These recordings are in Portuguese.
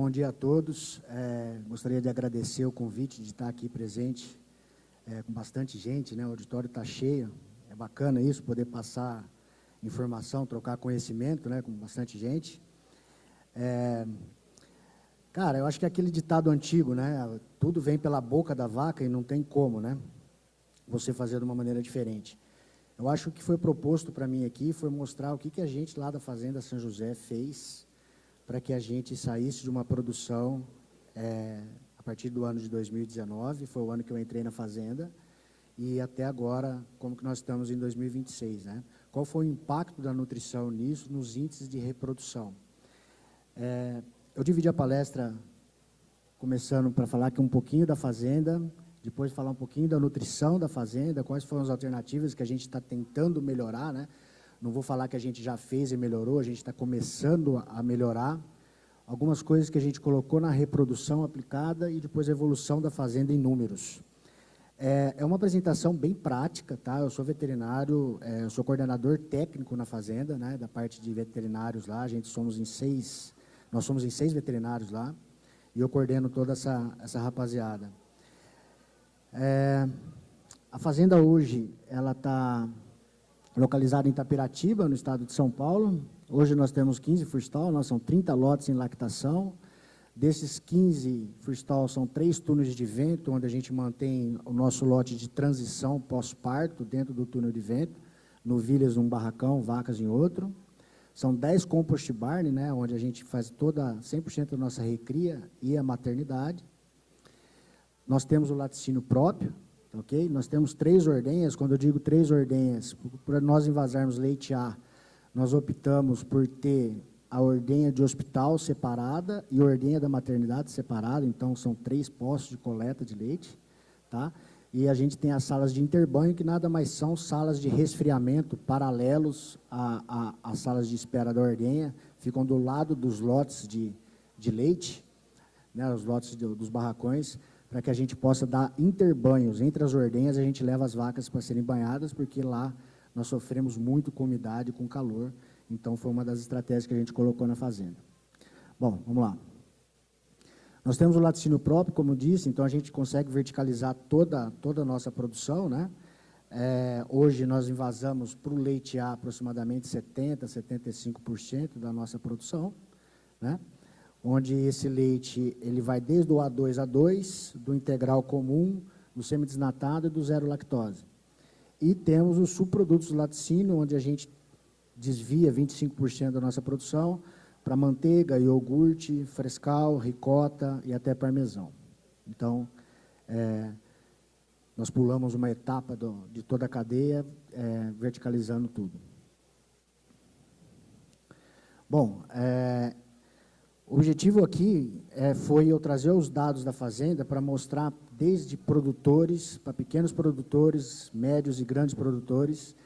bom dia a todos. Gostaria de agradecer o convite de estar aqui presente com bastante gente, né? O auditório está cheio, é bacana isso, poder passar informação, trocar conhecimento, né, com bastante gente. Cara, eu acho que é aquele ditado antigo, né? Tudo vem pela boca da vaca e não tem como, né? Você fazer de uma maneira diferente. Eu acho que o que foi proposto para mim aqui foi mostrar o que a gente lá da Fazenda São José fez para que a gente saísse de uma produção a partir do ano de 2019, foi o ano que eu entrei na Fazenda, e até agora, como que nós estamos em 2026, né? Qual foi o impacto da nutrição nisso, nos índices de reprodução? Eu dividi a palestra começando para falar aqui um pouquinho da Fazenda, depois falar um pouquinho da nutrição da Fazenda, quais foram as alternativas que a gente está tentando melhorar, né? Não vou falar que a gente já fez e melhorou, a gente está começando a melhorar. Algumas coisas que a gente colocou na reprodução aplicada e depois a evolução da Fazenda em números. É uma apresentação bem prática, tá? Eu sou veterinário, eu sou coordenador técnico na Fazenda, né? Da parte de veterinários lá, nós somos em 6 veterinários lá, e eu coordeno toda essa rapaziada. A Fazenda hoje, ela está localizada em Itapiratiba, no estado de São Paulo. Hoje nós temos 15 freestall, nós são 30 lotes em lactação. Desses 15 freestall, são 3 túneis de vento, onde a gente mantém o nosso lote de transição pós-parto dentro do túnel de vento, novilhas num barracão, vacas em outro. São 10 compost barn, né, onde a gente faz 100% da nossa recria e a maternidade. Nós temos o laticínio próprio, ok? Nós temos 3 ordenhas. Quando eu digo 3 ordenhas, para nós envasarmos leite A, nós optamos por ter a ordenha de hospital separada e a ordenha da maternidade separada, então são 3 postos de coleta de leite, tá? E a gente tem as salas de interbanho, que nada mais são salas de resfriamento paralelos às salas de espera da ordenha, ficam do lado dos lotes de leite, né, os lotes dos barracões, para que a gente possa dar interbanhos entre as ordenhas. A gente leva as vacas para serem banhadas, porque lá nós sofremos muito com umidade, com calor, então foi uma das estratégias que a gente colocou na fazenda. Bom, vamos lá. Nós temos o laticínio próprio, como eu disse, então a gente consegue verticalizar toda a nossa produção, né? Hoje nós invasamos para o leite A aproximadamente 70%, 75% da nossa produção, né? Onde esse leite ele vai desde o A2, do integral comum, do semidesnatado e do zero lactose. E temos os subprodutos do laticínio, onde a gente desvia 25% da nossa produção para manteiga, iogurte, frescal, ricota e até parmesão. Então, nós pulamos uma etapa de toda a cadeia, verticalizando tudo. Bom, o objetivo aqui foi eu trazer os dados da Fazenda para mostrar desde produtores, para pequenos produtores, médios e grandes produtores,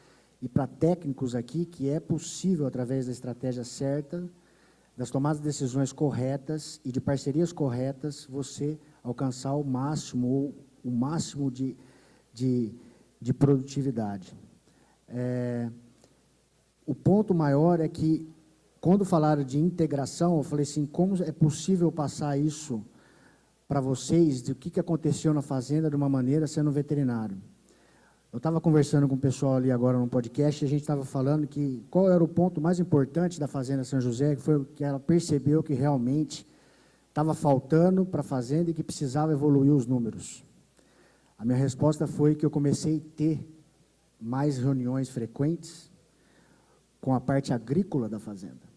e para técnicos aqui, que é possível, através da estratégia certa, das tomadas de decisões corretas e de parcerias corretas, você alcançar o máximo de produtividade. O ponto maior é que, quando falaram de integração, eu falei assim, como é possível passar isso para vocês, de o que aconteceu na fazenda de uma maneira sendo veterinário? Eu estava conversando com o pessoal ali agora no podcast, e a gente estava falando que qual era o ponto mais importante da Fazenda São José, que foi que ela percebeu que realmente estava faltando para a fazenda e que precisava evoluir os números. A minha resposta foi que eu comecei a ter mais reuniões frequentes com a parte agrícola da fazenda.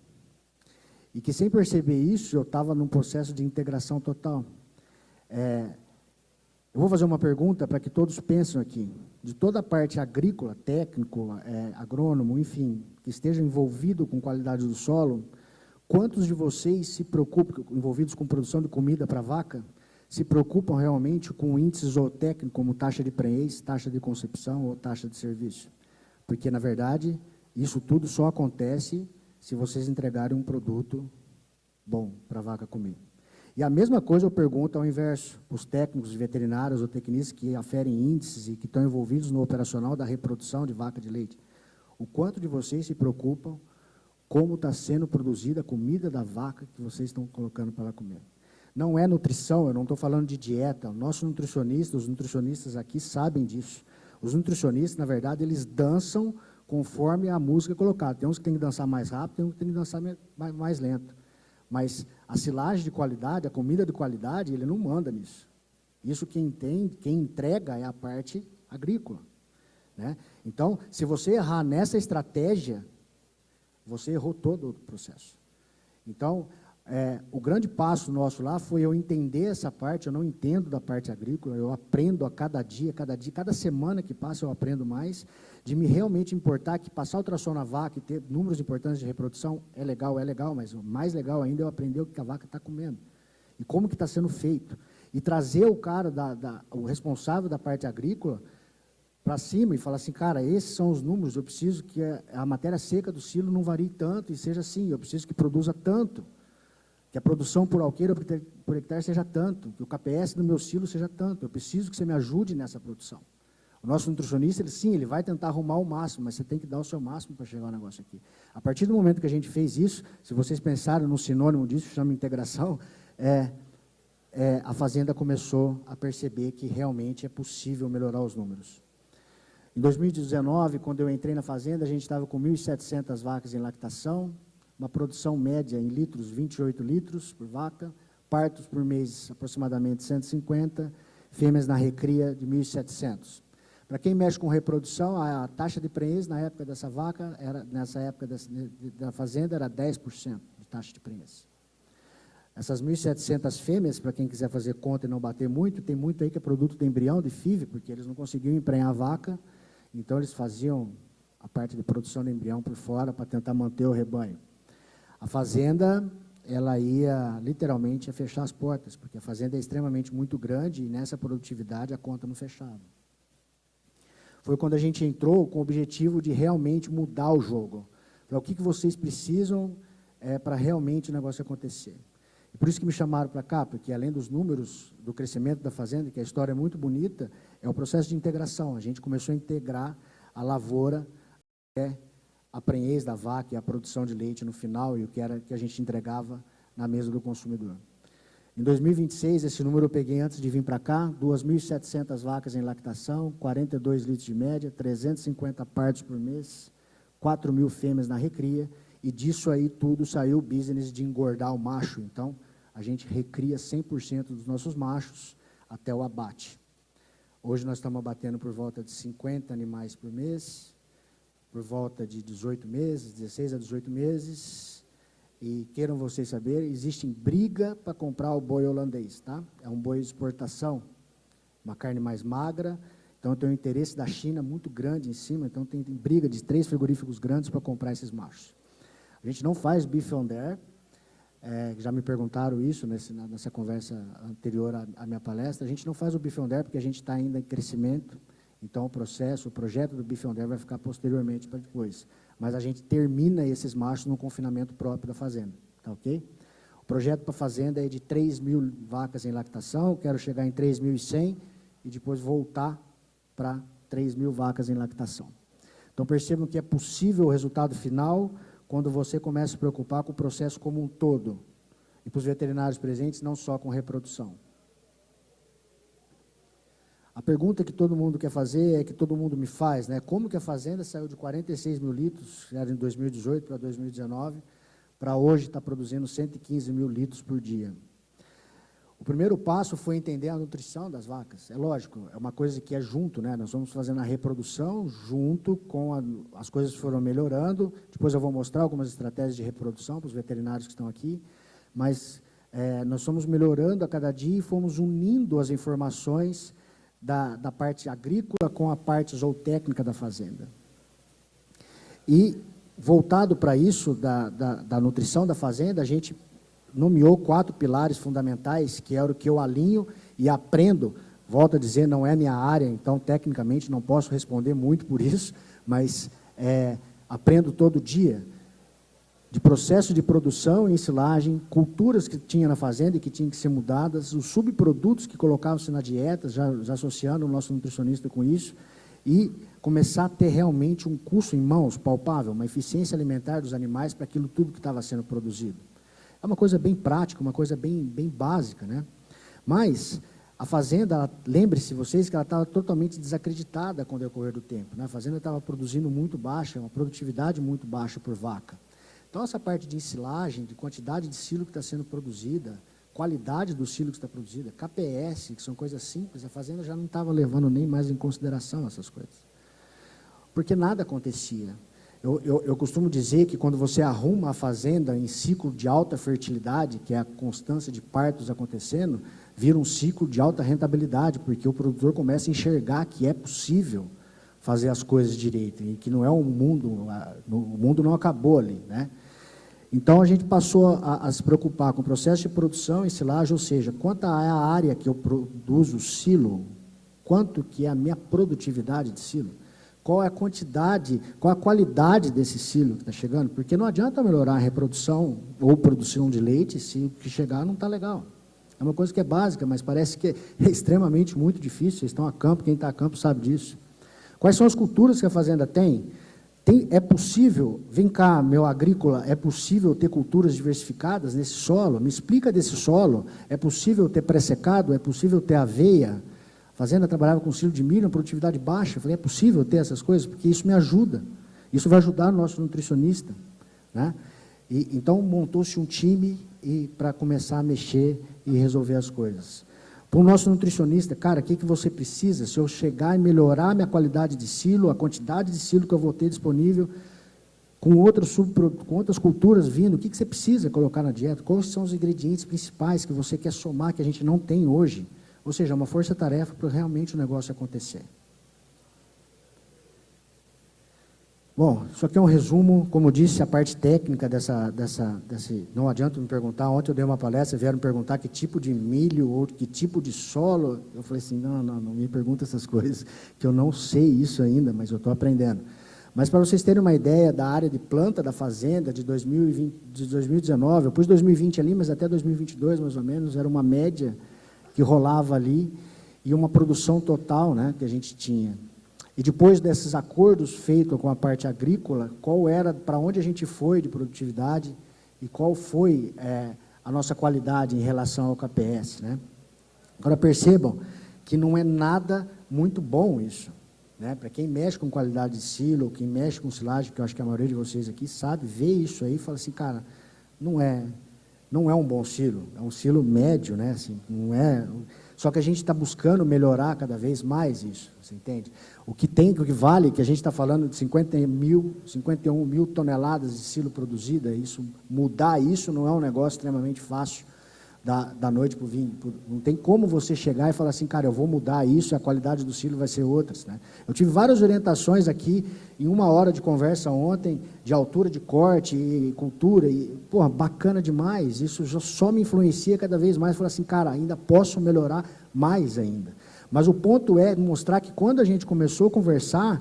E que, sem perceber isso, eu estava num processo de integração total. Eu vou fazer uma pergunta para que todos pensem aqui. De toda a parte agrícola, técnico, agrônomo, enfim, que esteja envolvido com qualidade do solo, quantos de vocês se preocupam, envolvidos com produção de comida para vaca, se preocupam realmente com índices zootécnicos, como taxa de prenhez, taxa de concepção ou taxa de serviço? Porque, na verdade, isso tudo só acontece se vocês entregarem um produto bom para a vaca comer. E a mesma coisa eu pergunto ao inverso, os técnicos veterinários ou tecnistas que aferem índices e que estão envolvidos no operacional da reprodução de vaca de leite. O quanto de vocês se preocupam como está sendo produzida a comida da vaca que vocês estão colocando para ela comer. Não é nutrição, eu não estou falando de dieta. O nosso nutricionista, os nutricionistas aqui sabem disso. Os nutricionistas, na verdade, eles dançam conforme a música é colocada. Tem uns que tem que dançar mais rápido, tem uns que tem que dançar mais lento. Mas a silagem de qualidade, a comida de qualidade, ele não manda nisso. Isso quem entrega é a parte agrícola, né? Então, se você errar nessa estratégia, você errou todo o processo. Então, o grande passo nosso lá foi eu entender essa parte. Eu não entendo da parte agrícola, eu aprendo a cada dia, cada semana que passa eu aprendo mais, de me realmente importar que passar ultrassom na vaca e ter números importantes de reprodução é legal, mas o mais legal ainda é eu aprender o que a vaca está comendo e como que está sendo feito. E trazer o cara, o responsável da parte agrícola, para cima e falar assim, cara, esses são os números, eu preciso que a matéria seca do silo não varie tanto e seja assim, eu preciso que produza tanto, que a produção por alqueire ou por hectare seja tanto, que o KPS do meu silo seja tanto, eu preciso que você me ajude nessa produção. O nosso nutricionista, ele vai tentar arrumar o máximo, mas você tem que dar o seu máximo para chegar ao negócio aqui. A partir do momento que a gente fez isso, se vocês pensaram num sinônimo disso, chama integração, a fazenda começou a perceber que realmente é possível melhorar os números. Em 2019, quando eu entrei na fazenda, a gente estava com 1.700 vacas em lactação, uma produção média em litros, 28 litros por vaca, partos por mês aproximadamente 150, fêmeas na recria de 1.700. Para quem mexe com reprodução, a taxa de prenhez na época dessa vaca, nessa época da fazenda, era 10% de taxa de prenhez. Essas 1.700 fêmeas, para quem quiser fazer conta e não bater muito, tem muito aí que é produto de embrião, de FIV, porque eles não conseguiam emprenhar a vaca, então eles faziam a parte de produção de embrião por fora para tentar manter o rebanho. A fazenda, ela ia literalmente a fechar as portas, porque a fazenda é extremamente muito grande e nessa produtividade a conta não fechava. Foi quando a gente entrou com o objetivo de realmente mudar o jogo. Para o que vocês precisam para realmente o negócio acontecer. E por isso que me chamaram para cá, porque além dos números do crescimento da fazenda, que a história é muito bonita, é o processo de integração. A gente começou a integrar a lavoura, a prenhez da vaca e a produção de leite no final, e o que era que a gente entregava na mesa do consumidor. Em 2026, esse número eu peguei antes de vir para cá, 2.700 vacas em lactação, 42 litros de média, 350 partos por mês, 4.000 fêmeas na recria, e disso aí tudo saiu o business de engordar o macho. Então, a gente recria 100% dos nossos machos até o abate. Hoje nós estamos abatendo por volta de 50 animais por mês, por volta de 18 meses, 16 a 18 meses, e queiram vocês saber, existe briga para comprar o boi holandês, tá? É um boi de exportação, uma carne mais magra, então tem um interesse da China muito grande em cima, então tem briga de 3 frigoríficos grandes para comprar esses machos. A gente não faz beef on dare, já me perguntaram isso nessa conversa anterior à minha palestra, a gente não faz o beef on dare porque a gente está ainda em crescimento, então o projeto do beef on dare vai ficar posteriormente para depois. Mas a gente termina esses machos no confinamento próprio da fazenda, tá ok? O projeto para a fazenda é de 3.000 vacas em lactação, quero chegar em 3.100 e depois voltar para 3.000 vacas em lactação. Então percebam que é possível o resultado final quando você começa a se preocupar com o processo como um todo. E para os veterinários presentes, não só com reprodução. A pergunta que todo mundo quer fazer é que todo mundo me faz, né? Como que a fazenda saiu de 46.000 litros, era em 2018 para 2019, para hoje está produzindo 115.000 litros por dia? O primeiro passo foi entender a nutrição das vacas. É lógico, é uma coisa que é junto, né? Nós vamos fazendo a reprodução junto com as coisas que foram melhorando. Depois eu vou mostrar algumas estratégias de reprodução para os veterinários que estão aqui. Mas nós fomos melhorando a cada dia e fomos unindo as informações da parte agrícola com a parte zootécnica da fazenda. E, voltado para isso, da nutrição da fazenda, a gente nomeou 4 pilares fundamentais, que era o que eu alinho e aprendo. Volto a dizer, não é minha área, então, tecnicamente, não posso responder muito por isso, mas aprendo todo dia. De processo de produção e ensilagem, culturas que tinha na fazenda e que tinham que ser mudadas, os subprodutos que colocavam-se na dieta, já associando o nosso nutricionista com isso, e começar a ter realmente um custo em mãos palpável, uma eficiência alimentar dos animais para aquilo tudo que estava sendo produzido. É uma coisa bem prática, uma coisa bem básica, né? Mas a fazenda, lembre-se vocês que ela estava totalmente desacreditada com o decorrer do tempo, né? A fazenda estava produzindo muito baixa, uma produtividade muito baixa por vaca. Então, essa parte de ensilagem, de quantidade de silo que está sendo produzida, qualidade do silo que está produzida, KPS, que são coisas simples, a fazenda já não estava levando nem mais em consideração essas coisas. Porque nada acontecia. Eu costumo dizer que quando você arruma a fazenda em ciclo de alta fertilidade, que é a constância de partos acontecendo, vira um ciclo de alta rentabilidade, porque o produtor começa a enxergar que é possível fazer as coisas direito, e que não é um mundo, o mundo não acabou ali, né? Então, a gente passou a se preocupar com o processo de produção e silagem, ou seja, quanto é a área que eu produzo silo, quanto que é a minha produtividade de silo, qual é a quantidade, qual a qualidade desse silo que está chegando, porque não adianta melhorar a reprodução ou produção de leite se o que chegar não está legal. É uma coisa que é básica, mas parece que é extremamente muito difícil. Vocês estão a campo, quem está a campo sabe disso. Quais são as culturas que a fazenda tem? É possível, vem cá, meu agrícola, é possível ter culturas diversificadas nesse solo? Me explica desse solo. É possível ter pré-secado? É possível ter aveia? A fazenda trabalhava com silo de milho, uma produtividade baixa. Eu falei, é possível ter essas coisas? Porque isso me ajuda. Isso vai ajudar o nosso nutricionista, né? Então, montou-se um time para começar a mexer e resolver as coisas. Para o nosso nutricionista, cara, o que você precisa? Se eu chegar e melhorar a minha qualidade de silo, a quantidade de silo que eu vou ter disponível, com outras culturas vindo, o que você precisa colocar na dieta? Quais são os ingredientes principais que você quer somar, que a gente não tem hoje? Ou seja, uma força-tarefa para realmente o negócio acontecer. Bom, isso aqui é um resumo, como eu disse, a parte técnica desse... Não adianta me perguntar, ontem eu dei uma palestra, vieram me perguntar que tipo de milho ou que tipo de solo. Eu falei assim, não me pergunta essas coisas, que eu não sei isso ainda, mas eu estou aprendendo. Mas para vocês terem uma ideia da área de planta da fazenda de 2019, eu pus 2020 ali, mas até 2022 mais ou menos, era uma média que rolava ali e uma produção total, né, que a gente tinha. E depois desses acordos feitos com a parte agrícola, qual era, para onde a gente foi de produtividade e qual foi a nossa qualidade em relação ao KPS, né? Agora percebam que não é nada muito bom isso, né? Para quem mexe com qualidade de silo, quem mexe com silagem, que eu acho que a maioria de vocês aqui sabe, vê isso aí e fala assim, cara, não é um bom silo, é um silo médio, né? Assim, não é... Só que a gente está buscando melhorar cada vez mais isso, você entende? O que vale, que a gente está falando de 51 mil toneladas de silo produzida, mudar isso não é um negócio extremamente fácil da noite para o vinho. Não tem como você chegar e falar assim, cara, eu vou mudar isso e a qualidade do silo vai ser outra, né? Eu tive várias orientações aqui, em 1 hora de conversa ontem, de altura de corte e cultura, e, porra, bacana demais, isso só me influencia cada vez mais, falar assim, cara, ainda posso melhorar mais ainda. Mas o ponto é mostrar que quando a gente começou a conversar,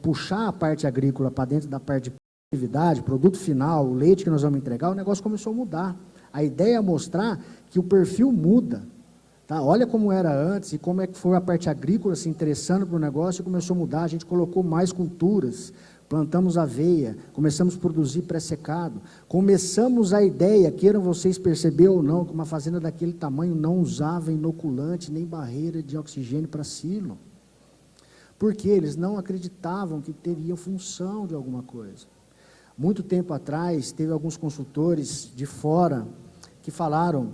puxar a parte agrícola para dentro da parte de produtividade, produto final, o leite que nós vamos entregar, o negócio começou a mudar. A ideia é mostrar que o perfil muda. Tá? Olha como era antes e como é que foi a parte agrícola se interessando para o negócio e começou a mudar. A gente colocou mais culturas, plantamos aveia, começamos a produzir pré-secado, começamos a ideia, queiram vocês perceber ou não, que uma fazenda daquele tamanho não usava inoculante nem barreira de oxigênio para silo, porque eles não acreditavam que teria função de alguma coisa. Muito tempo atrás, teve alguns consultores de fora que falaram,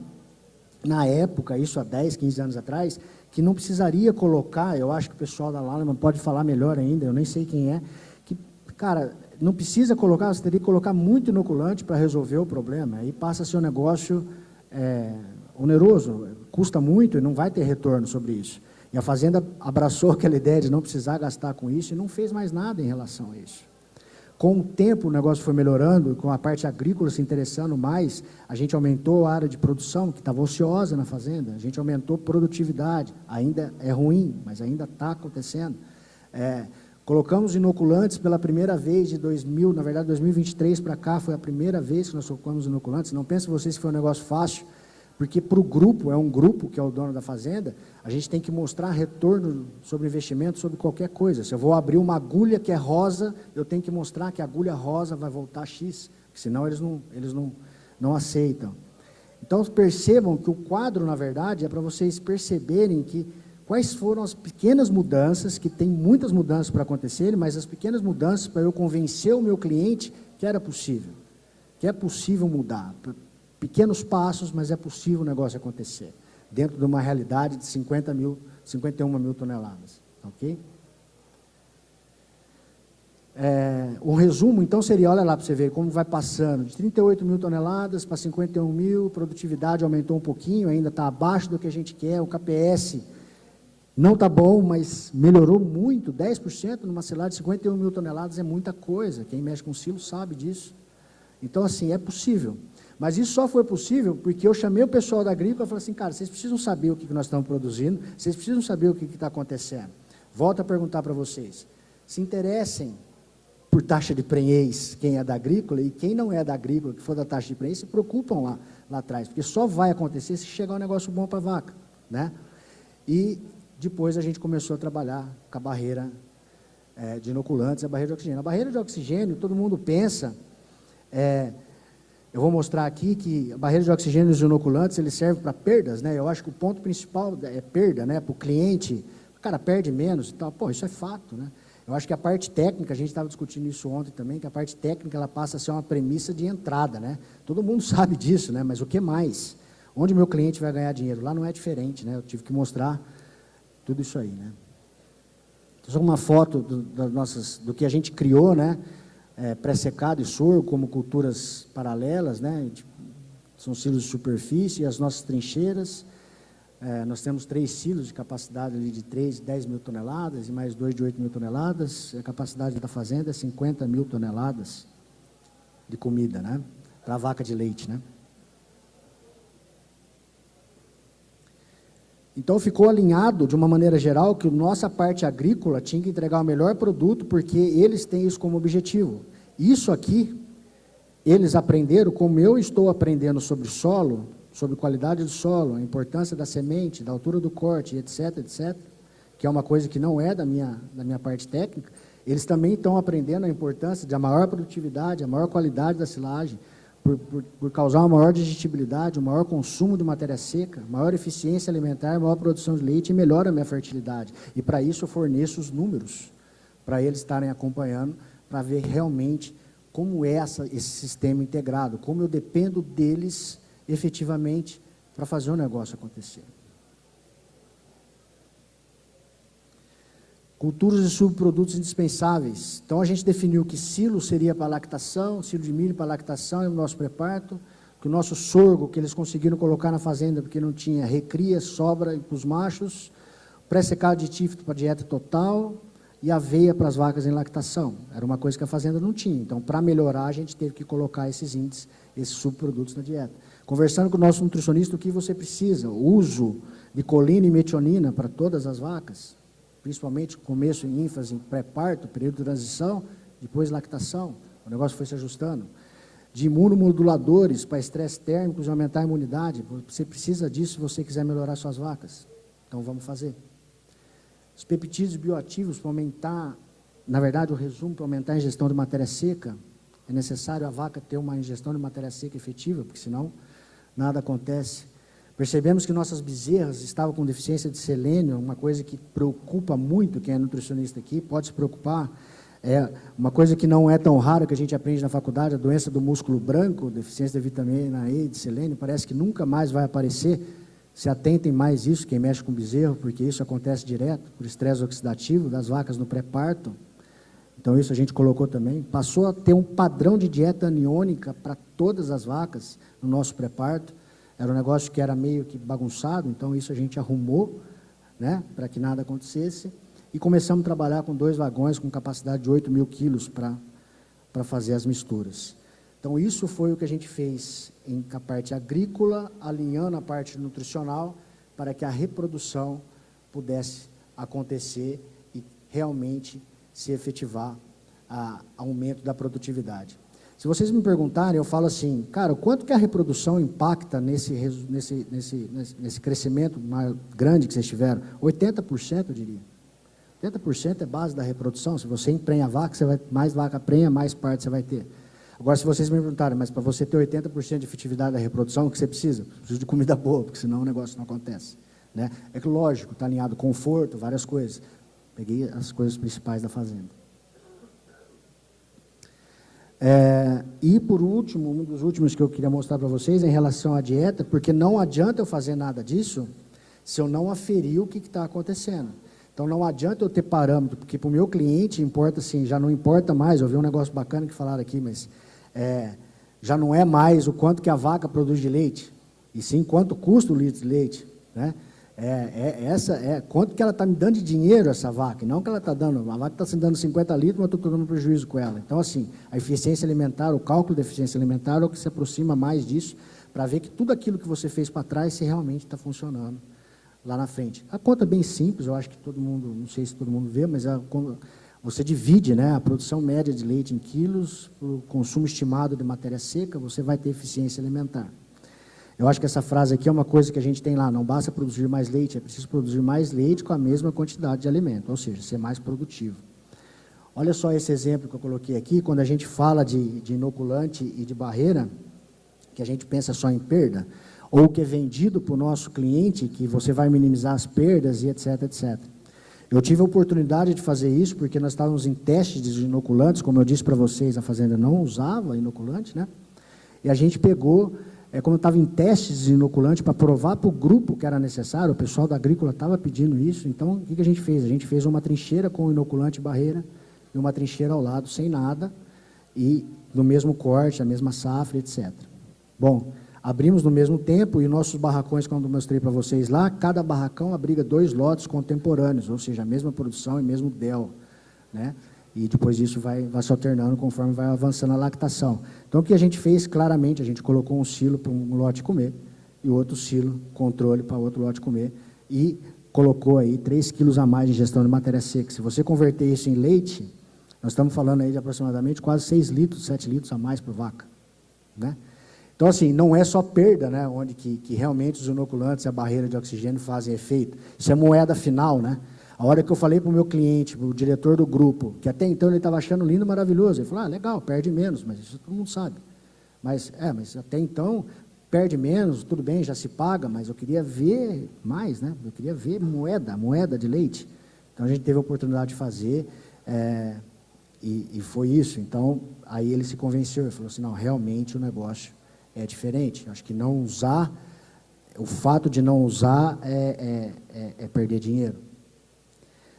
na época, isso há 10, 15 anos atrás, que não precisaria colocar, eu acho que o pessoal da Lallemand pode falar melhor ainda, eu nem sei quem é, que, cara, não precisa colocar, você teria que colocar muito inoculante para resolver o problema, aí passa a ser um negócio oneroso, custa muito e não vai ter retorno sobre isso. E a fazenda abraçou aquela ideia de não precisar gastar com isso e não fez mais nada em relação a isso. Com o tempo o negócio foi melhorando, com a parte agrícola se interessando mais, a gente aumentou a área de produção, que estava ociosa na fazenda, a gente aumentou produtividade, ainda é ruim, mas ainda está acontecendo. Colocamos inoculantes pela primeira vez de 2023 para cá, foi a primeira vez que nós colocamos inoculantes, não pensem vocês que foi um negócio fácil, Porque para o grupo, é um grupo que é o dono da fazenda, a gente tem que mostrar retorno sobre investimento, sobre qualquer coisa. Se eu vou abrir uma agulha que é rosa, eu tenho que mostrar que a agulha rosa vai voltar X, senão eles não aceitam. Então, percebam que o quadro, na verdade, é para vocês perceberem quais foram as pequenas mudanças, que tem muitas mudanças para acontecerem, mas as pequenas mudanças para eu convencer o meu cliente que era possível, que é possível mudar. Pequenos passos, mas é possível o negócio acontecer, dentro de uma realidade de 51 mil toneladas, ok? O resumo, então, seria, olha lá para você ver como vai passando, de 38 mil toneladas para 51 mil, produtividade aumentou um pouquinho, ainda está abaixo do que a gente quer, o KPS não está bom, mas melhorou muito, 10% numa silagem de 51 mil toneladas é muita coisa, quem mexe com silo sabe disso. Então, assim, é possível. Mas isso só foi possível porque eu chamei o pessoal da agrícola e falei assim, cara, vocês precisam saber o que nós estamos produzindo, vocês precisam saber o que está acontecendo. Volto a perguntar para vocês, se interessem por taxa de prenhez, quem é da agrícola, e quem não é da agrícola, que for da taxa de prenhez, se preocupam lá atrás, porque só vai acontecer se chegar um negócio bom para a vaca, né? E depois a gente começou a trabalhar com a barreira de inoculantes, a barreira de oxigênio. A barreira de oxigênio, todo mundo pensa... eu vou mostrar aqui que a barreira de oxigênio e os inoculantes, ele serve para perdas, né? Eu acho que o ponto principal é perda, né? Para o cliente, o cara perde menos e tal. Pô, isso é fato, né? Eu acho que a parte técnica, a gente estava discutindo isso ontem também, que a parte técnica, ela passa a ser uma premissa de entrada, né? Todo mundo sabe disso, né? Mas o que mais? Onde o meu cliente vai ganhar dinheiro? Lá não é diferente, né? Eu tive que mostrar tudo isso aí, né? Só uma foto do que a gente criou, né? Pré-secado e sorgo como culturas paralelas, né? São silos de superfície e as nossas trincheiras. Nós temos 3 silos de capacidade ali de 10 mil toneladas e mais 2 de 8 mil toneladas. A capacidade da fazenda é 50 mil toneladas de comida, né? Para a vaca de leite, né? Então, ficou alinhado, de uma maneira geral, que a nossa parte agrícola tinha que entregar o melhor produto, porque eles têm isso como objetivo. Isso aqui, eles aprenderam, como eu estou aprendendo sobre solo, sobre qualidade do solo, a importância da semente, da altura do corte, etc., etc., que é uma coisa que não é da minha parte técnica, eles também estão aprendendo a importância de a maior produtividade, a maior qualidade da silagem, por causar uma maior digestibilidade, um maior consumo de matéria seca, maior eficiência alimentar, maior produção de leite e melhora a minha fertilidade. E para isso eu forneço os números, para eles estarem acompanhando, para ver realmente como é esse sistema integrado, como eu dependo deles efetivamente para fazer o negócio acontecer. Culturas e subprodutos indispensáveis. Então, a gente definiu que silo seria para lactação, silo de milho para lactação e o nosso pré-parto, que o nosso sorgo, que eles conseguiram colocar na fazenda, porque não tinha recria, sobra para os machos, pré-secado de tífito para dieta total e aveia para as vacas em lactação. Era uma coisa que a fazenda não tinha. Então, para melhorar, a gente teve que colocar esses índices, esses subprodutos na dieta. Conversando com o nosso nutricionista, o que você precisa? O uso de colina e metionina para todas as vacas, principalmente começo em ênfase em pré-parto, período de transição, depois lactação, o negócio foi se ajustando. De imunomoduladores para estresse térmico e aumentar a imunidade, você precisa disso se você quiser melhorar suas vacas, então vamos fazer. Os peptídeos bioativos para aumentar, na verdade o resumo, para aumentar a ingestão de matéria seca, é necessário a vaca ter uma ingestão de matéria seca efetiva, porque senão nada acontece. Percebemos que nossas bezerras estavam com deficiência de selênio, uma coisa que preocupa muito quem é nutricionista aqui, pode se preocupar. É uma coisa que não é tão rara, que a gente aprende na faculdade, a doença do músculo branco, deficiência de vitamina E, de selênio, parece que nunca mais vai aparecer. Se atentem mais isso, quem mexe com bezerro, porque isso acontece direto, por estresse oxidativo das vacas no pré-parto. Então isso a gente colocou também. Passou a ter um padrão de dieta aniônica para todas as vacas no nosso pré-parto. Era um negócio que era meio que bagunçado, então isso a gente arrumou, né, para que nada acontecesse. E começamos a trabalhar com 2 vagões com capacidade de 8 mil quilos para fazer as misturas. Então isso foi o que a gente fez em a parte agrícola, alinhando a parte nutricional, para que a reprodução pudesse acontecer e realmente se efetivar a aumento da produtividade. Se vocês me perguntarem, eu falo assim, cara, o quanto que a reprodução impacta nesse crescimento grande que vocês tiveram? 80%, eu diria. 80% é base da reprodução. Se você emprenha a vaca, você vai, mais vaca prenha, mais parte você vai ter. Agora, se vocês me perguntarem, mas para você ter 80% de efetividade da reprodução, o que você precisa? Precisa de comida boa, porque senão o negócio não acontece. Né? É que, lógico, está alinhado conforto, várias coisas. Peguei as coisas principais da fazenda. E, por último, um dos últimos que eu queria mostrar para vocês, em relação à dieta, porque não adianta eu fazer nada disso se eu não aferir o que está acontecendo. Então, não adianta eu ter parâmetro, porque para o meu cliente importa assim, já não importa mais, eu vi um negócio bacana que falaram aqui, mas já não é mais o quanto que a vaca produz de leite, e sim quanto custa o litro de leite, né? Quanto que ela está me dando de dinheiro, essa vaca, e não que ela está dando, a vaca está me dando 50 litros, mas eu estou dando prejuízo com ela. Então, assim, a eficiência alimentar, o cálculo da eficiência alimentar é o que se aproxima mais disso, para ver que tudo aquilo que você fez para trás, se realmente está funcionando lá na frente. A conta é bem simples, eu acho que todo mundo, não sei se todo mundo vê, mas você divide, né, a produção média de leite em quilos, o consumo estimado de matéria seca, você vai ter eficiência alimentar. Eu acho que essa frase aqui é uma coisa que a gente tem lá, não basta produzir mais leite, é preciso produzir mais leite com a mesma quantidade de alimento, ou seja, ser mais produtivo. Olha só esse exemplo que eu coloquei aqui, quando a gente fala de inoculante e de barreira, que a gente pensa só em perda, ou que é vendido para o nosso cliente, que você vai minimizar as perdas e etc, etc. Eu tive a oportunidade de fazer isso, porque nós estávamos em testes de inoculantes, como eu disse para vocês, a fazenda não usava inoculante, né? E a gente pegou, como eu estava em testes de inoculante, para provar para o grupo que era necessário, o pessoal da agrícola estava pedindo isso, então o que a gente fez? A gente fez uma trincheira com inoculante barreira, e uma trincheira ao lado, sem nada, e no mesmo corte, a mesma safra, etc. Bom, abrimos no mesmo tempo, e nossos barracões, quando eu mostrei para vocês lá, cada barracão abriga 2 lotes contemporâneos, ou seja, a mesma produção e mesmo DEL, né? E depois disso vai se alternando conforme vai avançando a lactação. Então, o que a gente fez, claramente, a gente colocou um silo para um lote comer, e outro silo, controle para outro lote comer, e colocou aí 3 quilos a mais de ingestão de matéria seca. Se você converter isso em leite, nós estamos falando aí de aproximadamente quase 6 litros, 7 litros a mais por vaca, né? Então, assim, não é só perda, né, onde que realmente os inoculantes e a barreira de oxigênio fazem efeito. Isso é moeda final, né? A hora que eu falei para o meu cliente, para o diretor do grupo, que até então ele estava achando lindo, maravilhoso, ele falou, legal, perde menos, mas isso todo mundo sabe. Mas até então, perde menos, tudo bem, já se paga, mas eu queria ver mais, né? Eu queria ver moeda de leite. Então, a gente teve a oportunidade de fazer, e foi isso. Então, aí ele se convenceu, ele falou assim, não, realmente o negócio é diferente. Acho que não usar, o fato de não usar é perder dinheiro.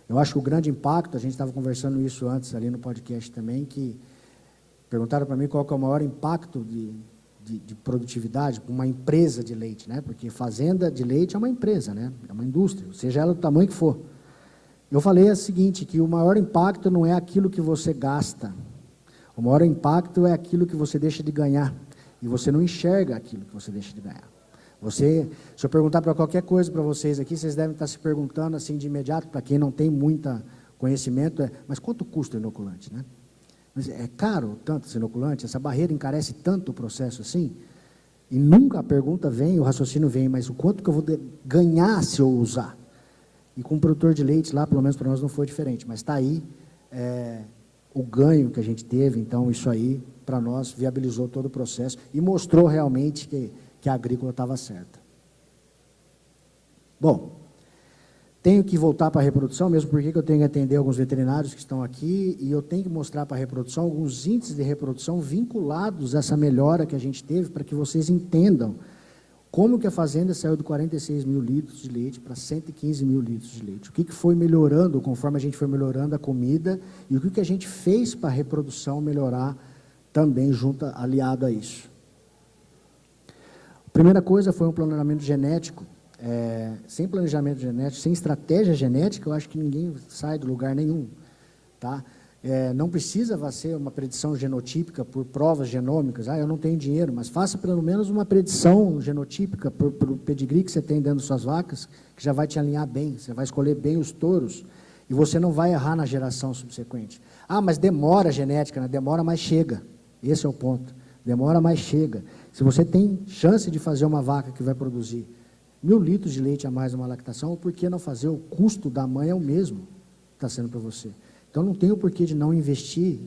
Eu acho que o grande impacto, a gente estava conversando isso antes ali no podcast também, que perguntaram para mim qual que é o maior impacto de produtividade para uma empresa de leite, né? Porque fazenda de leite é uma empresa, né? É uma indústria, seja ela do tamanho que for. Eu falei o seguinte, que o maior impacto não é aquilo que você gasta, o maior impacto é aquilo que você deixa de ganhar, e você não enxerga aquilo que você deixa de ganhar. Se eu perguntar para qualquer coisa para vocês aqui, vocês devem estar se perguntando assim de imediato, para quem não tem muito conhecimento, mas quanto custa o inoculante, né? Mas é caro tanto esse inoculante, essa barreira encarece tanto o processo assim? E nunca a pergunta vem, o raciocínio vem, mas o quanto que eu vou ganhar se eu usar? E com o produtor de leite lá, pelo menos para nós não foi diferente, mas está aí o ganho que a gente teve, então isso aí, para nós, viabilizou todo o processo e mostrou realmente que a agrícola estava certa. Bom, tenho que voltar para a reprodução, mesmo porque eu tenho que atender alguns veterinários que estão aqui, e eu tenho que mostrar para a reprodução alguns índices de reprodução vinculados a essa melhora que a gente teve, para que vocês entendam como que a fazenda saiu de 46 mil litros de leite para 115 mil litros de leite. O que foi melhorando, conforme a gente foi melhorando a comida, e o que a gente fez para a reprodução melhorar também aliado a isso. A primeira coisa foi um planejamento genético. Sem planejamento genético, sem estratégia genética, eu acho que ninguém sai do lugar nenhum, tá? Não precisa ser uma predição genotípica por provas genômicas, eu não tenho dinheiro, mas faça pelo menos uma predição genotípica por pedigree que você tem dentro das suas vacas, que já vai te alinhar bem, você vai escolher bem os touros, e você não vai errar na geração subsequente. Mas demora a genética, né? Demora, mas chega, Esse é o ponto. Demora, mas chega. Se você tem chance de fazer uma vaca que vai produzir 1.000 litros de leite a mais numa lactação, por que não fazer? O custo da mãe é o mesmo que está sendo para você. Então, não tem o porquê de não investir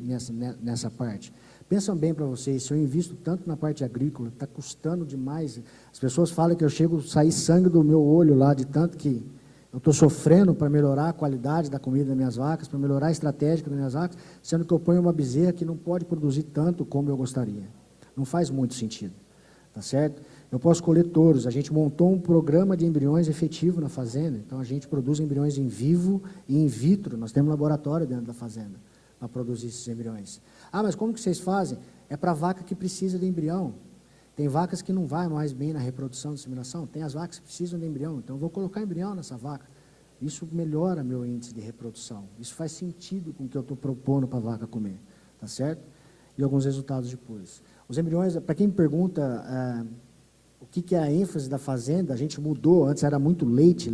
nessa parte. Pensam bem para vocês, se eu invisto tanto na parte agrícola, está custando demais. As pessoas falam que eu chego a sair sangue do meu olho lá, de tanto que eu estou sofrendo para melhorar a qualidade da comida das minhas vacas, para melhorar a estratégia das minhas vacas, sendo que eu ponho uma bezerra que não pode produzir tanto como eu gostaria. Não faz muito sentido, tá certo? Eu posso colher touros. A gente montou um programa de embriões efetivo na fazenda, então a gente produz embriões em vivo e in vitro. Nós temos um laboratório dentro da fazenda para produzir esses embriões. Ah, mas como que vocês fazem? É para vaca que precisa de embrião. Tem vacas que não vai mais bem na reprodução e disseminação, tem as vacas que precisam de embrião, então eu vou colocar embrião nessa vaca. Isso melhora meu índice de reprodução. Isso faz sentido com o que eu estou propondo para a vaca comer, tá certo? E alguns resultados depois. Os embriões, para quem me pergunta o que é a ênfase da fazenda, a gente mudou, antes era muito leite.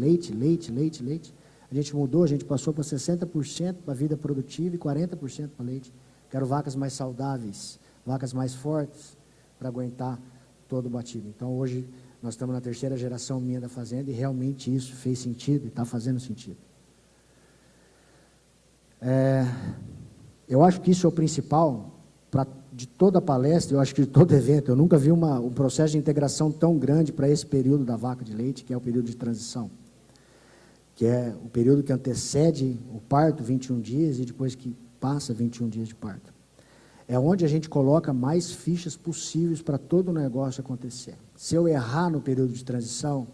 A gente mudou, a gente passou para 60% para a vida produtiva e 40% para leite. Quero vacas mais saudáveis, vacas mais fortes, para aguentar todo o batido. Então, hoje, nós estamos na 3ª geração minha da fazenda e realmente isso fez sentido e está fazendo sentido. Eu acho que isso é o principal de toda a palestra, eu acho que de todo evento. Eu nunca vi um processo de integração tão grande para esse período da vaca de leite, que é o período de transição, que é o período que antecede o parto, 21 dias, e depois que passa 21 dias de parto. É onde a gente coloca mais fichas possíveis para todo o negócio acontecer. Se eu errar no período de transição,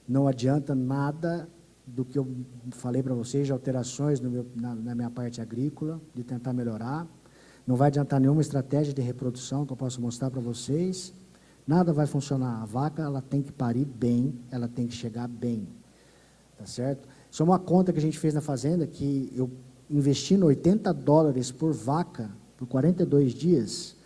não adianta nada do que eu falei para vocês de alterações na minha parte agrícola, de tentar melhorar. Não vai adiantar nenhuma estratégia de reprodução que eu posso mostrar para vocês. Nada vai funcionar. A vaca, ela tem que parir bem, ela tem que chegar bem. Tá certo? Isso é uma conta que a gente fez na fazenda, que eu investindo $80 por vaca, por 42 dias,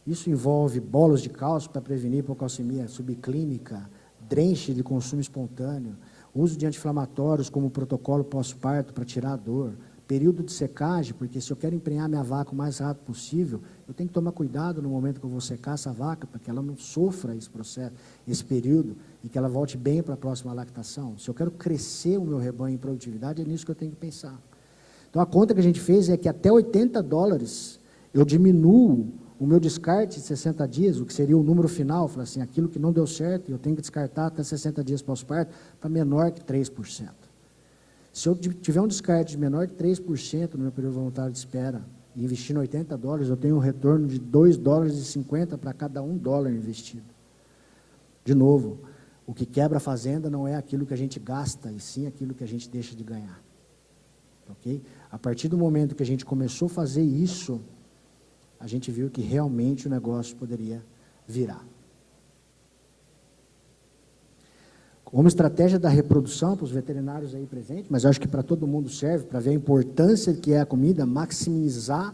isso envolve bolos de cálcio para prevenir hipocalcemia subclínica, drenche de consumo espontâneo, uso de anti-inflamatórios como protocolo pós-parto para tirar a dor, período de secagem, porque se eu quero emprenhar minha vaca o mais rápido possível, eu tenho que tomar cuidado no momento que eu vou secar essa vaca, para que ela não sofra esse processo, esse período, e que ela volte bem para a próxima lactação. Se eu quero crescer o meu rebanho em produtividade, é nisso que eu tenho que pensar. Então, a conta que a gente fez é que até $80 eu diminuo o meu descarte de 60 dias, o que seria o número final, falar assim, aquilo que não deu certo, eu tenho que descartar até 60 dias pós-parto, para menor que 3%. Se eu tiver um descarte de menor que 3% no meu período voluntário de espera, e investindo $80, eu tenho um retorno de $2,50 para cada $1 investido. De novo, o que quebra a fazenda não é aquilo que a gente gasta, e sim aquilo que a gente deixa de ganhar. Okay? A partir do momento que a gente começou a fazer isso, a gente viu que realmente o negócio poderia virar. Como estratégia da reprodução para os veterinários aí presentes, mas eu acho que para todo mundo serve, para ver a importância que é a comida, maximizar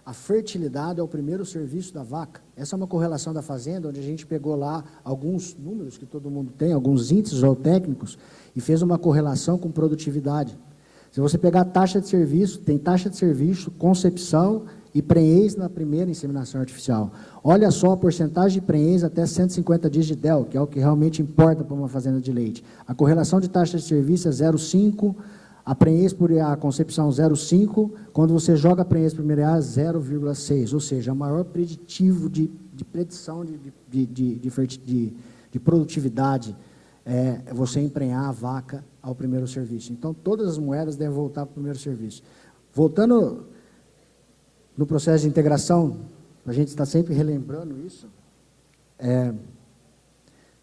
a fertilidade é o primeiro serviço da vaca. Essa é uma correlação da fazenda, onde a gente pegou lá alguns números que todo mundo tem, alguns índices zootécnicos, e fez uma correlação com produtividade. Se você pegar a taxa de serviço, tem taxa de serviço, concepção e prenhez na primeira inseminação artificial. Olha só a porcentagem de prenhez até 150 dias de DEL, que é o que realmente importa para uma fazenda de leite. A correlação de taxa de serviço é 0,5, a prenhez por a concepção 0,5, quando você joga a prenhez primeira A, 0,6, ou seja, o maior preditivo de predição de produtividade é você emprenhar a vaca ao primeiro serviço. Então, todas as moedas devem voltar para o primeiro serviço. Voltando no processo de integração, a gente está sempre relembrando isso,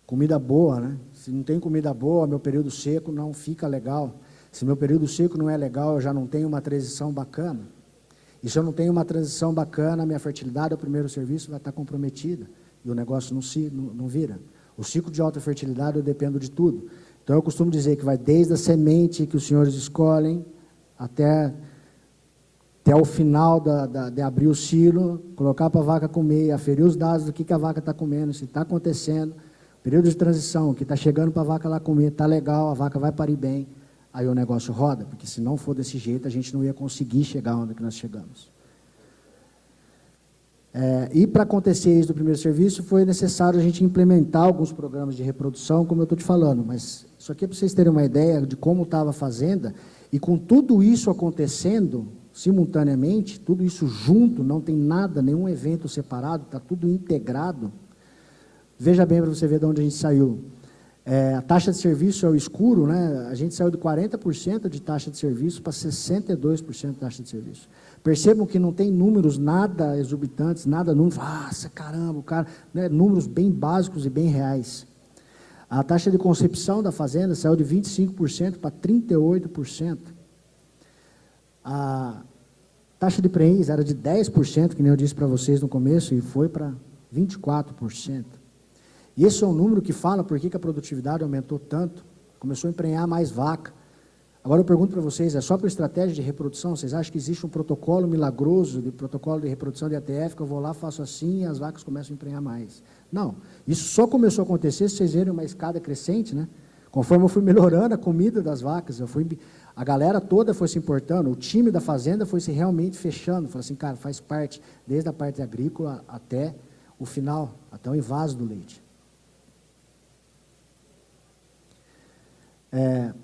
comida boa, né? Se não tem comida boa, meu período seco não fica legal. Se meu período seco não é legal, eu já não tenho uma transição bacana. E se eu não tenho uma transição bacana, a minha fertilidade ao primeiro serviço vai estar comprometida. E o negócio não vira. O ciclo de alta fertilidade eu dependo de tudo. Então, eu costumo dizer que vai desde a semente que os senhores escolhem até o final de abrir o silo, colocar para a vaca comer, aferir os dados do que a vaca está comendo, se está acontecendo, período de transição, que está chegando para a vaca lá comer, está legal, a vaca vai parir bem, aí o negócio roda, porque se não for desse jeito, a gente não ia conseguir chegar onde que nós chegamos. E para acontecer isso do primeiro serviço, foi necessário a gente implementar alguns programas de reprodução, como eu estou te falando, mas isso aqui é para vocês terem uma ideia de como estava a fazenda, e com tudo isso acontecendo simultaneamente, tudo isso junto, não tem nada, nenhum evento separado, está tudo integrado. Veja bem para você ver de onde a gente saiu. A taxa de serviço é o escuro, né? A gente saiu de 40% de taxa de serviço para 62% de taxa de serviço. Percebam que não tem números nada exorbitantes, nada números, nossa, caramba, o cara, né? Números bem básicos e bem reais. A taxa de concepção da fazenda saiu de 25% para 38%. A taxa de preenche era de 10%, que nem eu disse para vocês no começo, e foi para 24%. E esse é um número que fala por que a produtividade aumentou tanto, começou a emprenhar mais vaca. Agora eu pergunto para vocês, é só por estratégia de reprodução? Vocês acham que existe um protocolo milagroso, de protocolo de reprodução de ATF, que eu vou lá, faço assim e as vacas começam a emprenhar mais? Não, isso só começou a acontecer se vocês verem uma escada crescente, né? Conforme eu fui melhorando a comida das vacas, a galera toda foi se importando, o time da fazenda foi se realmente fechando, falou assim, cara, faz parte, desde a parte agrícola até o final, até o invaso do leite.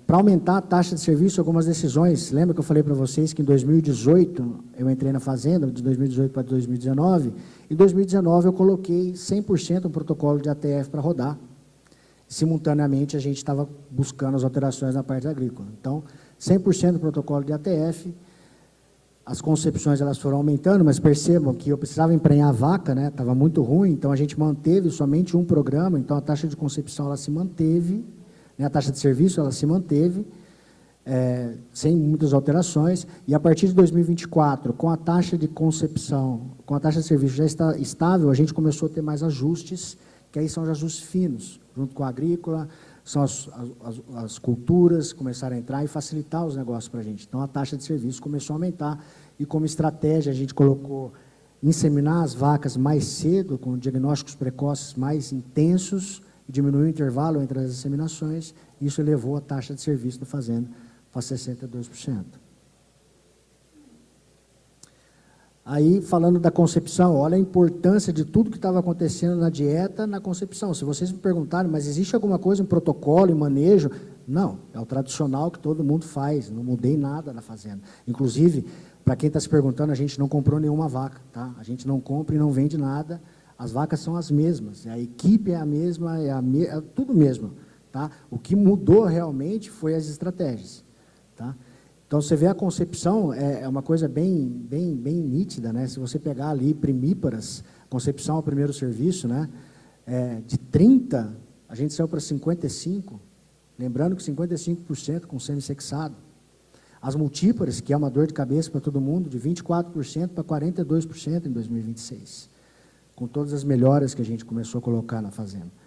Para aumentar a taxa de serviço, algumas decisões, lembra que eu falei para vocês que em 2018, eu entrei na fazenda, de 2018 para 2019, em 2019 eu coloquei 100% um protocolo de ATF para rodar. Simultaneamente, a gente estava buscando as alterações na parte agrícola. Então, 100% do protocolo de ATF, as concepções elas foram aumentando, mas percebam que eu precisava emprenhar a vaca, né? Estava muito ruim, então a gente manteve somente um programa, então a taxa de concepção ela se manteve, né? A taxa de serviço ela se manteve, sem muitas alterações, e a partir de 2024, com a taxa de concepção, com a taxa de serviço já está estável, a gente começou a ter mais ajustes, que aí são os ajustes finos, junto com a agrícola, são as culturas começaram a entrar e facilitar os negócios para a gente. Então, a taxa de serviço começou a aumentar, e como estratégia, a gente colocou inseminar as vacas mais cedo, com diagnósticos precoces mais intensos, e diminuir o intervalo entre as inseminações, e isso elevou a taxa de serviço da fazenda para 62%. Aí, falando da concepção, olha a importância de tudo que estava acontecendo na dieta, na concepção. Se vocês me perguntarem, mas existe alguma coisa em protocolo, em manejo? Não, é o tradicional que todo mundo faz, não mudei nada na fazenda. Inclusive, para quem está se perguntando, a gente não comprou nenhuma vaca, tá? A gente não compra e não vende nada, as vacas são as mesmas, a equipe é a mesma, é tudo mesmo, tá? O que mudou realmente foi as estratégias, tá? Então, você vê a concepção, é uma coisa bem nítida, né? Se você pegar ali primíparas, concepção ao primeiro serviço, né? De 30, a gente saiu para 55, lembrando que 55% com semi-sexado. As multíparas, que é uma dor de cabeça para todo mundo, de 24% para 42% em 2026, com todas as melhoras que a gente começou a colocar na fazenda.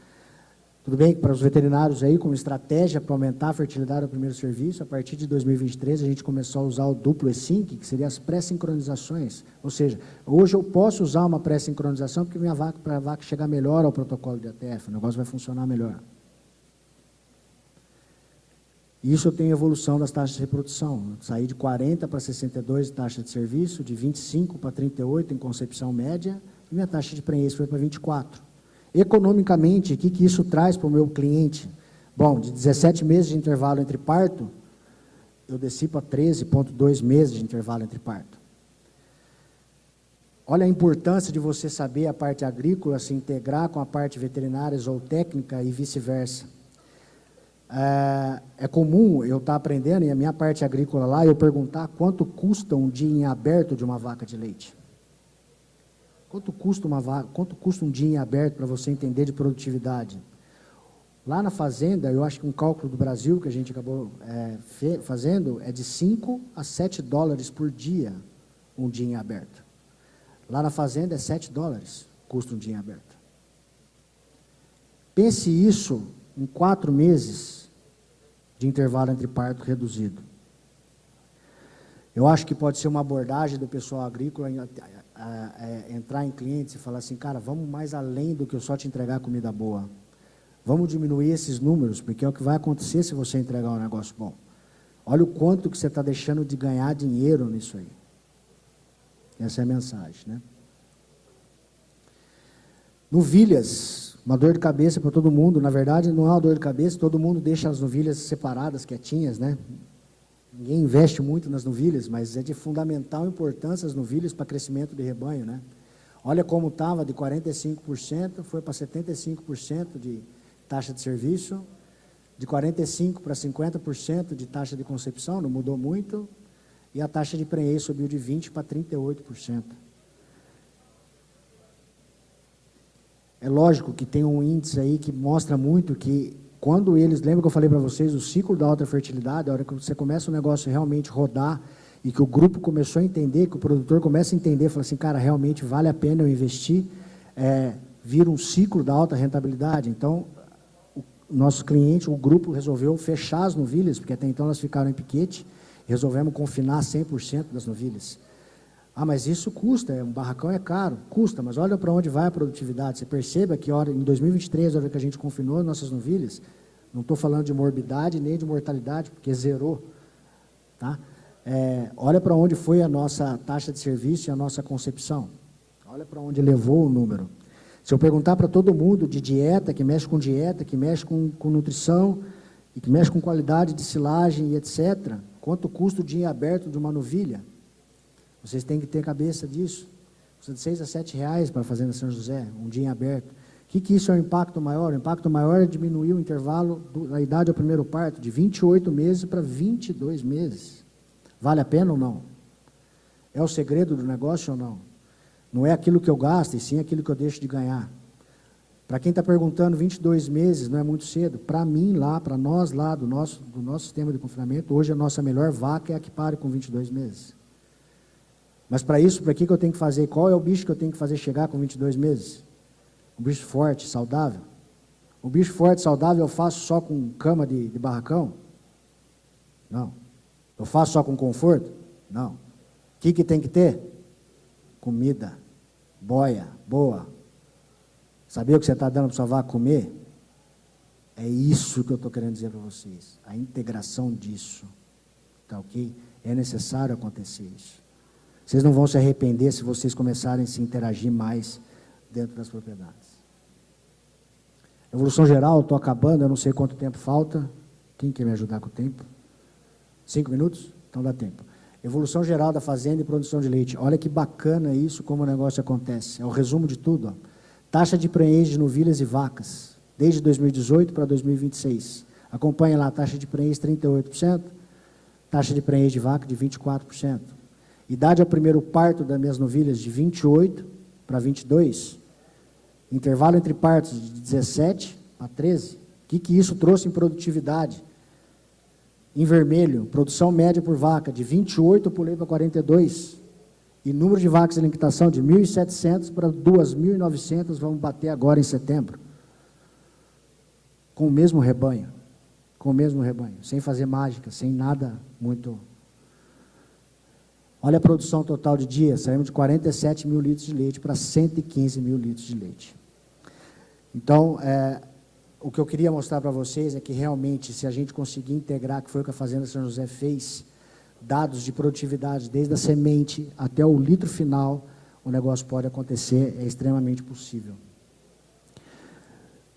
Tudo bem que para os veterinários aí, como estratégia para aumentar a fertilidade do primeiro serviço, a partir de 2023 a gente começou a usar o duplo E5, que seria as pré-sincronizações. Ou seja, hoje eu posso usar uma pré-sincronização porque para a vaca chegar melhor ao protocolo de ATF, o negócio vai funcionar melhor. Isso eu tenho evolução das taxas de reprodução. Saí de 40 para 62 de taxa de serviço, de 25 para 38 em concepção média, e minha taxa de prenhez foi para 24. Economicamente, o que isso traz para o meu cliente? Bom, de 17 meses de intervalo entre parto, eu desci para 13,2 meses de intervalo entre parto. Olha a importância de você saber a parte agrícola se integrar com a parte veterinária ou técnica e vice-versa. É comum eu estar aprendendo, e a minha parte agrícola lá, eu perguntar quanto custa um dia em aberto de uma vaca de leite. Quanto custa um dia em aberto para você entender de produtividade? Lá na fazenda, eu acho que um cálculo do Brasil que a gente acabou fazendo é de 5 a 7 dólares por dia, um dia em aberto. Lá na fazenda é 7 dólares, custa um dia em aberto. Pense isso em 4 meses de intervalo entre parto reduzido. Eu acho que pode ser uma abordagem do pessoal agrícola entrar em clientes e falar assim, cara, vamos mais além do que eu só te entregar comida boa. Vamos diminuir esses números, porque é o que vai acontecer se você entregar um negócio bom. Olha o quanto que você está deixando de ganhar dinheiro nisso aí. Essa é a mensagem, né? Novilhas, uma dor de cabeça para todo mundo. Na verdade, não é uma dor de cabeça, todo mundo deixa as novilhas separadas, quietinhas, né? Ninguém investe muito nas novilhas, mas é de fundamental importância as novilhas para crescimento de rebanho, né? Olha como estava, de 45%, foi para 75% de taxa de serviço, de 45% para 50% de taxa de concepção, não mudou muito, e a taxa de prenhez subiu de 20% para 38%. É lógico que tem um índice aí que mostra muito que, quando eles, lembra que eu falei para vocês, o ciclo da alta fertilidade, a hora que você começa o negócio realmente rodar, e que o grupo começou a entender, que o produtor começa a entender, fala assim, cara, realmente vale a pena eu investir, vira um ciclo da alta rentabilidade. Então, o nosso cliente, o grupo, resolveu fechar as novilhas, porque até então elas ficaram em piquete, resolvemos confinar 100% das novilhas. Ah, mas isso custa, um barracão é caro, custa, mas olha para onde vai a produtividade. Você perceba que em 2023, a hora que a gente confinou as nossas novilhas, não estou falando de morbidade nem de mortalidade, porque zerou, tá? Olha para onde foi a nossa taxa de serviço e a nossa concepção. Olha para onde levou o número. Se eu perguntar para todo mundo de dieta, que mexe com nutrição, e que mexe com qualidade de silagem e etc., quanto custa o dia aberto de uma novilha? Vocês têm que ter cabeça disso. Custa de 6 a 7 reais para a Fazenda São José, um dia aberto. O que isso é o impacto maior? O impacto maior é diminuir o intervalo da idade ao primeiro parto, de 28 meses para 22 meses. Vale a pena ou não? É o segredo do negócio ou não? Não é aquilo que eu gasto, e sim aquilo que eu deixo de ganhar. Para quem está perguntando, 22 meses não é muito cedo. Para mim lá, para nós lá, do nosso sistema de confinamento, hoje a nossa melhor vaca é a que pare com 22 meses. Mas para isso, para que eu tenho que fazer? Qual é o bicho que eu tenho que fazer chegar com 22 meses? Um bicho forte, saudável? Um bicho forte, saudável eu faço só com cama de barracão? Não. Eu faço só com conforto? Não. O que tem que ter? Comida, boia, boa. Saber o que você está dando para sua vaca comer? É isso que eu estou querendo dizer para vocês. A integração disso. Tá ok? É necessário acontecer isso. Vocês não vão se arrepender se vocês começarem a se interagir mais dentro das propriedades. Evolução geral, estou acabando, eu não sei quanto tempo falta. Quem quer me ajudar com o tempo? 5 minutos? Então dá tempo. Evolução geral da fazenda e produção de leite. Olha que bacana isso, como o negócio acontece. É o resumo de tudo. Ó. Taxa de prenhez de novilhas e vacas, desde 2018 para 2026. Acompanha lá a taxa de prenhez 38%, taxa de prenhez de vaca de 24%. Idade ao primeiro parto das minhas novilhas de 28 para 22. Intervalo entre partos de 17 a 13. O que isso trouxe em produtividade? Em vermelho, produção média por vaca, de 28 eu pulei para 42. E número de vacas em lactação de 1.700 para 2.900, vamos bater agora em setembro. Com o mesmo rebanho. Com o mesmo rebanho. Sem fazer mágica, sem nada muito. Olha a produção total de dia, saímos de 47 mil litros de leite para 115 mil litros de leite. Então, o que eu queria mostrar para vocês é que realmente, se a gente conseguir integrar, que foi o que a Fazenda São José fez, dados de produtividade, desde a semente até o litro final, o negócio pode acontecer, é extremamente possível.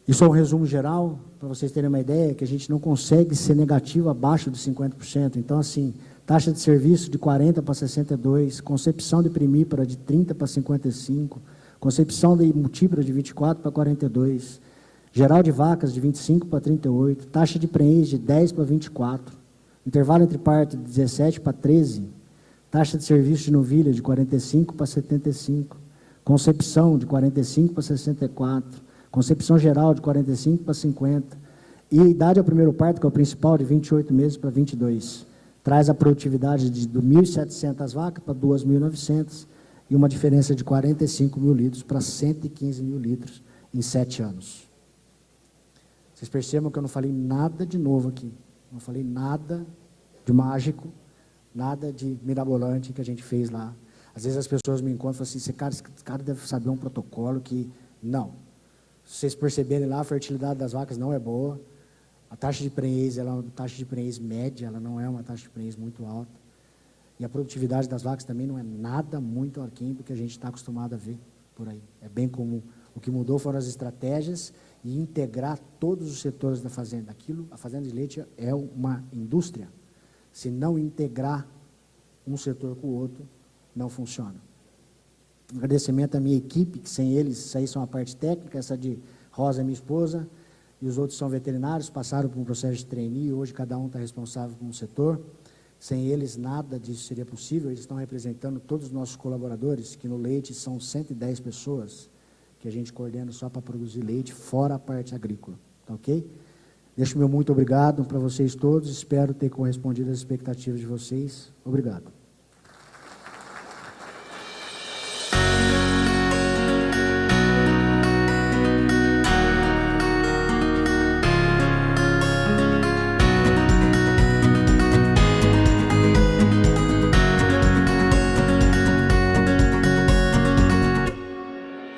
Isso é um resumo geral, para vocês terem uma ideia, que a gente não consegue ser negativo abaixo de 50%. Então, assim, taxa de serviço de 40 para 62, concepção de primípara de 30 para 55, concepção de multípara de 24 para 42, geral de vacas de 25 para 38, taxa de prenhez de 10 para 24, intervalo entre parto de 17 para 13, taxa de serviço de novilha de 45 para 75, concepção de 45 para 64, concepção geral de 45 para 50, e idade ao primeiro parto, que é o principal, de 28 meses para 22. Traz a produtividade de 1.700 vacas para 2.900, e uma diferença de 45 mil litros para 115 mil litros em 7 anos. Vocês percebam que eu não falei nada de novo aqui. Não falei nada de mágico, nada de mirabolante que a gente fez lá. Às vezes as pessoas me encontram e falam assim, esse cara deve saber um protocolo que... Não. Se vocês perceberem lá, a fertilidade das vacas não é boa. A taxa de prenhez, ela é uma taxa de prenhez média, ela não é uma taxa de prenhez muito alta. E a produtividade das vacas também não é nada muito aquém do que a gente está acostumado a ver por aí. É bem comum. O que mudou foram as estratégias e integrar todos os setores da fazenda. A fazenda de leite é uma indústria. Se não integrar um setor com o outro, não funciona. Agradecimento à minha equipe, que sem eles, isso aí são a parte técnica, essa de Rosa, minha esposa, e os outros são veterinários, passaram por um processo de trainee, hoje cada um está responsável por um setor. Sem eles, nada disso seria possível. Eles estão representando todos os nossos colaboradores, que no leite são 110 pessoas, que a gente coordena só para produzir leite, fora a parte agrícola. Tá ok? Deixo meu muito obrigado para vocês todos. Espero ter correspondido às expectativas de vocês. Obrigado.